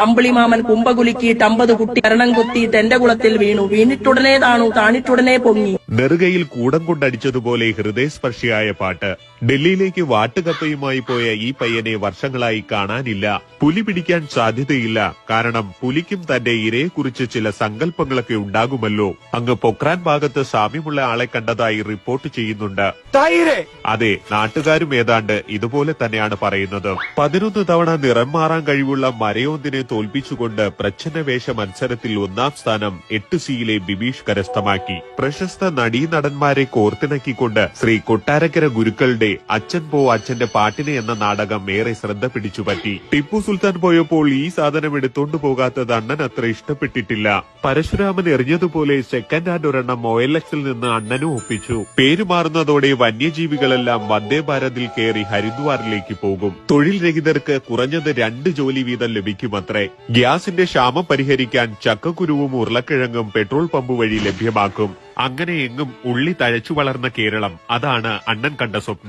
അമ്പിളിമാമൻ കുമ്പകുലുക്കിയിട്ട് 50 കുട്ടി കരണം കുത്തിയിട്ട് എന്റെ കുളത്തിൽ വീണു. വീണിട്ടുടനെ താണിട്ടുടനെ പൊങ്ങി. നെറുകയിൽ കൂടം കൊണ്ടടിച്ചതുപോലെ ഹൃദയസ്പർശിയായ പാട്ട്. ഡൽഹിയിലേക്ക് വാട്ടുകപ്പയുമായി പോയ ഈ പയ്യനെ വർഷങ്ങളായി കാണാനില്ല. പുലി പിടിക്കാൻ സാധ്യതയില്ല. കാരണം പുലിക്കും തന്റെ ഇരയെക്കുറിച്ച് ചില സങ്കല്പങ്ങളൊക്കെ ഉണ്ടാകുമല്ലോ. അങ്ങ് പൊക്രാൻ ഭാഗത്ത് സാമ്യമുള്ള ആളെ കണ്ടതായി റിപ്പോർട്ട് ചെയ്യുന്നുണ്ട്. അതെ, നാട്ടുകാരും ഏതാണ്ട് ഇതുപോലെ തന്നെയാണ് പറയുന്നത്. 11 തവണ നിറം മാറാൻ കഴിവുള്ള മരയോന്തിനെ തോൽപ്പിച്ചുകൊണ്ട് പ്രച്ഛന്നവേഷ മത്സരത്തിൽ 1ാം സ്ഥാനം 8Cയിലെ ബിബീഷ് കരസ്ഥമാക്കി. പ്രശസ്ത നടീനടന്മാരെ കോർത്തിണക്കിക്കൊണ്ട് ശ്രീ കൊട്ടാരക്കര ഗുരുക്കളുടെ അച്ഛൻ പോ അച്ഛന്റെ പാട്ടിനെ എന്ന നാടകം ഏറെ ശ്രദ്ധ പിടിച്ചുപറ്റി. ടിപ്പു സുൽത്താൻ പോയപ്പോൾ ഈ സാധനം എടുത്തോണ്ടു പോകാത്തത് അണ്ണൻ അത്ര ഇഷ്ടപ്പെട്ടിട്ടില്ല. പരശുരാമൻ എറിഞ്ഞതുപോലെ സെക്കൻഡ് ഹാൻഡ് ഒരെണ്ണം OLXൽ നിന്ന് അണ്ണനും ഒപ്പിച്ചു. പേര് മാറുന്നതോടെ വന്യജീവികളെല്ലാം വന്ദേ ഭാരതിൽ കയറി ഹരിദ്വാറിലേക്ക് പോകും. തൊഴിൽ രഹിതർക്ക് കുറഞ്ഞത് 2 ജോലി വീതം ലഭിക്കുമത്രേ. ഗ്യാസിന്റെ ക്ഷാമം പരിഹരിക്കാൻ ചക്കക്കുരുവും ഉരുളക്കിഴങ്ങും പെട്രോൾ പമ്പ് വഴി ലഭ്യമാക്കും. അങ്ങനെ എങ്ങും ഉള്ളി തഴച്ചു വളർന്ന കേരളം, അതാണ് അണ്ണൻ കണ്ട സ്വപ്നം.